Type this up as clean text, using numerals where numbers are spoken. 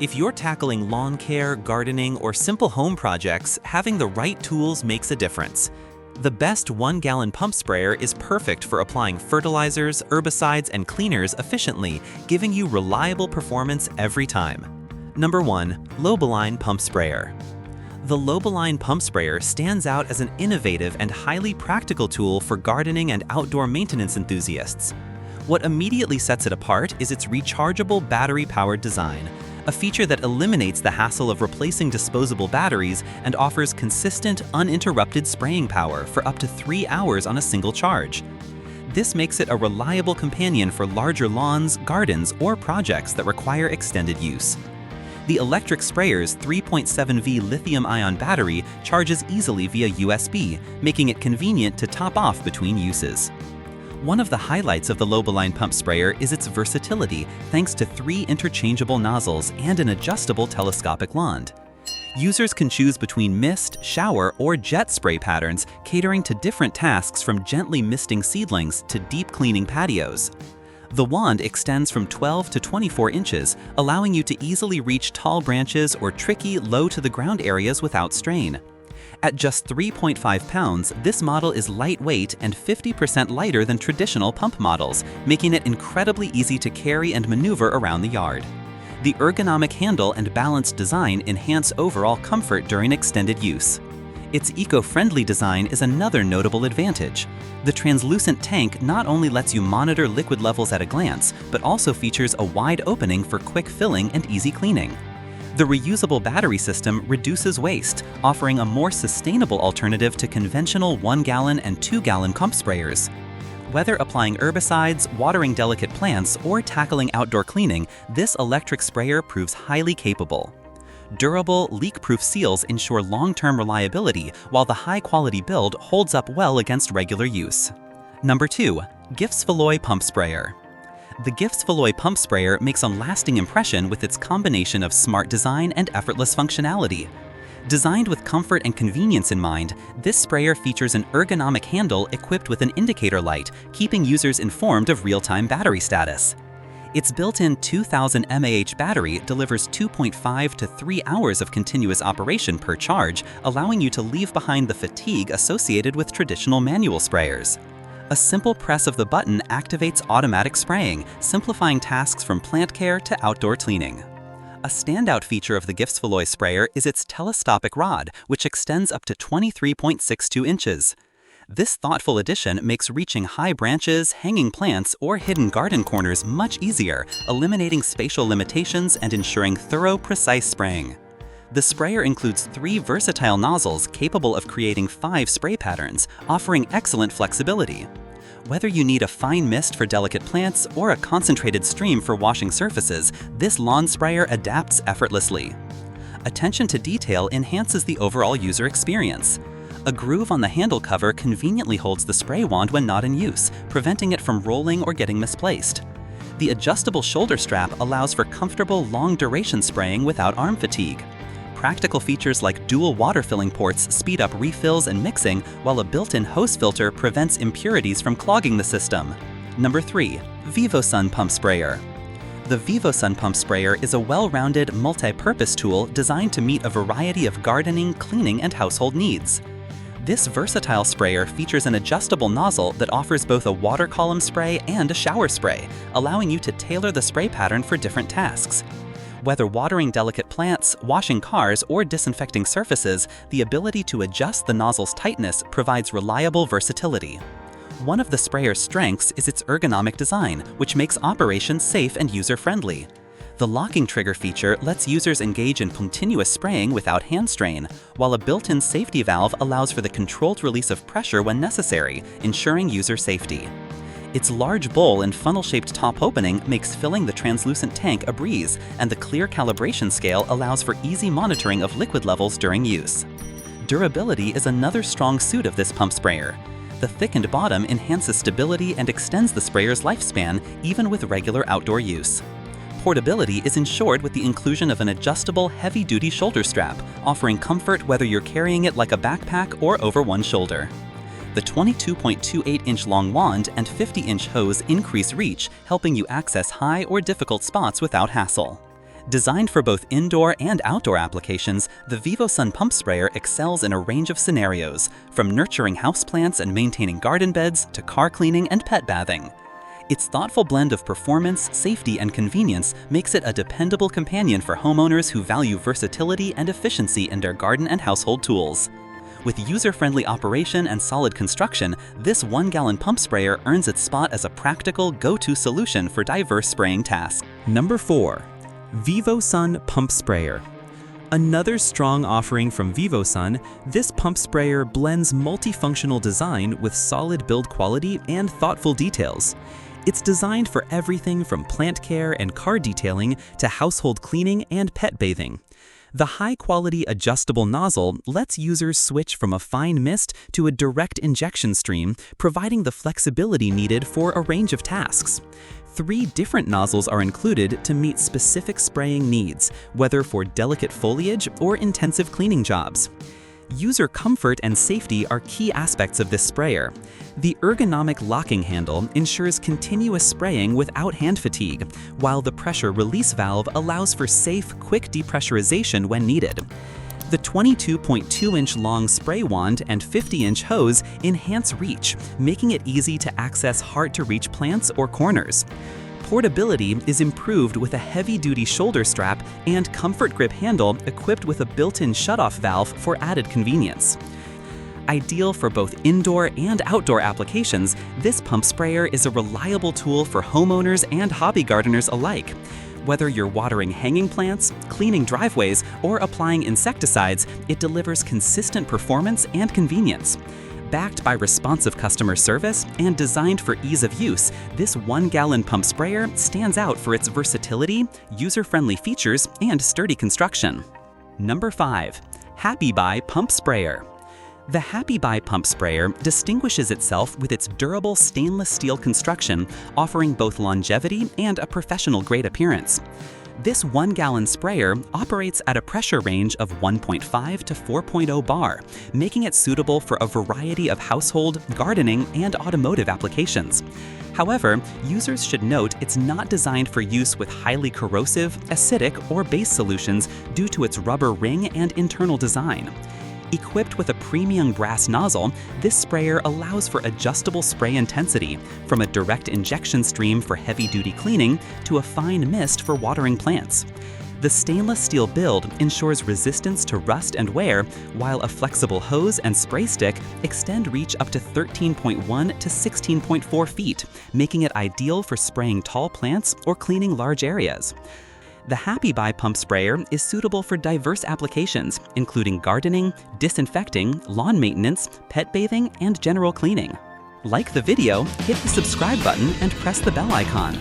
If you're tackling lawn care, gardening, or simple home projects, having the right tools makes a difference. The best 1-gallon pump sprayer is perfect for applying fertilizers, herbicides, and cleaners efficiently, giving you reliable performance every time. Number 1. Lobeline Pump Sprayer. The Lobeline Pump Sprayer stands out as an innovative and highly practical tool for gardening and outdoor maintenance enthusiasts. What immediately sets it apart is its rechargeable battery-powered design, a feature that eliminates the hassle of replacing disposable batteries and offers consistent, uninterrupted spraying power for up to 3 hours on a single charge. This makes it a reliable companion for larger lawns, gardens, or projects that require extended use. The electric sprayer's 3.7V lithium-ion battery charges easily via USB, making it convenient to top off between uses. One of the highlights of the Lobeline pump sprayer is its versatility, thanks to 3 interchangeable nozzles and an adjustable telescopic wand. Users can choose between mist, shower, or jet spray patterns, catering to different tasks from gently misting seedlings to deep cleaning patios. The wand extends from 12 to 24 inches, allowing you to easily reach tall branches or tricky, low-to-the-ground areas without strain. At just 3.5 pounds, this model is lightweight and 50% lighter than traditional pump models, making it incredibly easy to carry and maneuver around the yard. The ergonomic handle and balanced design enhance overall comfort during extended use. Its eco-friendly design is another notable advantage. The translucent tank not only lets you monitor liquid levels at a glance, but also features a wide opening for quick filling and easy cleaning. The reusable battery system reduces waste, offering a more sustainable alternative to conventional 1-gallon and 2-gallon pump sprayers. Whether applying herbicides, watering delicate plants, or tackling outdoor cleaning, this electric sprayer proves highly capable. Durable, leak-proof seals ensure long-term reliability, while the high-quality build holds up well against regular use. Number 2. Giftsfaloy Pump Sprayer. The Giftsfaloy pump sprayer makes a lasting impression with its combination of smart design and effortless functionality. Designed with comfort and convenience in mind, this sprayer features an ergonomic handle equipped with an indicator light, keeping users informed of real-time battery status. Its built-in 2000 mAh battery delivers 2.5 to 3 hours of continuous operation per charge, allowing you to leave behind the fatigue associated with traditional manual sprayers. A simple press of the button activates automatic spraying, simplifying tasks from plant care to outdoor cleaning. A standout feature of the Giftsfaloy sprayer is its telescopic rod, which extends up to 23.62 inches. This thoughtful addition makes reaching high branches, hanging plants, or hidden garden corners much easier, eliminating spatial limitations and ensuring thorough, precise spraying. The sprayer includes 3 versatile nozzles capable of creating 5 spray patterns, offering excellent flexibility. Whether you need a fine mist for delicate plants or a concentrated stream for washing surfaces, this lawn sprayer adapts effortlessly. Attention to detail enhances the overall user experience. A groove on the handle cover conveniently holds the spray wand when not in use, preventing it from rolling or getting misplaced. The adjustable shoulder strap allows for comfortable, long-duration spraying without arm fatigue. Practical features like dual water filling ports speed up refills and mixing, while a built-in hose filter prevents impurities from clogging the system. Number 3. Vivosun Pump Sprayer. The Vivosun Pump Sprayer is a well-rounded, multi-purpose tool designed to meet a variety of gardening, cleaning, and household needs. This versatile sprayer features an adjustable nozzle that offers both a water column spray and a shower spray, allowing you to tailor the spray pattern for different tasks. Whether watering delicate plants, washing cars, or disinfecting surfaces, the ability to adjust the nozzle's tightness provides reliable versatility. One of the sprayer's strengths is its ergonomic design, which makes operation safe and user-friendly. The locking trigger feature lets users engage in continuous spraying without hand strain, while a built-in safety valve allows for the controlled release of pressure when necessary, ensuring user safety. Its large bowl and funnel-shaped top opening makes filling the translucent tank a breeze, and the clear calibration scale allows for easy monitoring of liquid levels during use. Durability is another strong suit of this pump sprayer. The thickened bottom enhances stability and extends the sprayer's lifespan, even with regular outdoor use. Portability is ensured with the inclusion of an adjustable heavy-duty shoulder strap, offering comfort whether you're carrying it like a backpack or over one shoulder. The 22.28-inch long wand and 50-inch hose increase reach, helping you access high or difficult spots without hassle. Designed for both indoor and outdoor applications, the Vivosun pump sprayer excels in a range of scenarios, from nurturing houseplants and maintaining garden beds to car cleaning and pet bathing. Its thoughtful blend of performance, safety, and convenience makes it a dependable companion for homeowners who value versatility and efficiency in their garden and household tools. With user-friendly operation and solid construction, this 1-gallon pump sprayer earns its spot as a practical, go-to solution for diverse spraying tasks. Number 4. Vivosun Pump Sprayer. Another strong offering from Vivosun, this pump sprayer blends multifunctional design with solid build quality and thoughtful details. It's designed for everything from plant care and car detailing to household cleaning and pet bathing. The high-quality adjustable nozzle lets users switch from a fine mist to a direct injection stream, providing the flexibility needed for a range of tasks. 3 different nozzles are included to meet specific spraying needs, whether for delicate foliage or intensive cleaning jobs. User comfort and safety are key aspects of this sprayer. The ergonomic locking handle ensures continuous spraying without hand fatigue, while the pressure release valve allows for safe, quick depressurization when needed. The 22.2-inch long spray wand and 50-inch hose enhance reach, making it easy to access hard-to-reach plants or corners. Portability is improved with a heavy-duty shoulder strap and comfort grip handle equipped with a built-in shutoff valve for added convenience. Ideal for both indoor and outdoor applications, this pump sprayer is a reliable tool for homeowners and hobby gardeners alike. Whether you're watering hanging plants, cleaning driveways, or applying insecticides, it delivers consistent performance and convenience. Backed by responsive customer service and designed for ease of use, this 1-gallon pump sprayer stands out for its versatility, user-friendly features, and sturdy construction. Number 5. Happybuy Pump Sprayer. The Happybuy pump sprayer distinguishes itself with its durable stainless steel construction, offering both longevity and a professional-grade appearance. This 1-gallon sprayer operates at a pressure range of 1.5 to 4.0 bar, making it suitable for a variety of household, gardening, and automotive applications. However, users should note it's not designed for use with highly corrosive, acidic, or base solutions due to its rubber ring and internal design. Equipped with a premium brass nozzle, this sprayer allows for adjustable spray intensity, from a direct injection stream for heavy-duty cleaning to a fine mist for watering plants. The stainless steel build ensures resistance to rust and wear, while a flexible hose and spray stick extend reach up to 13.1 to 16.4 feet, making it ideal for spraying tall plants or cleaning large areas. The Happybuy pump sprayer is suitable for diverse applications, including gardening, disinfecting, lawn maintenance, pet bathing, and general cleaning. Like the video, hit the subscribe button and press the bell icon.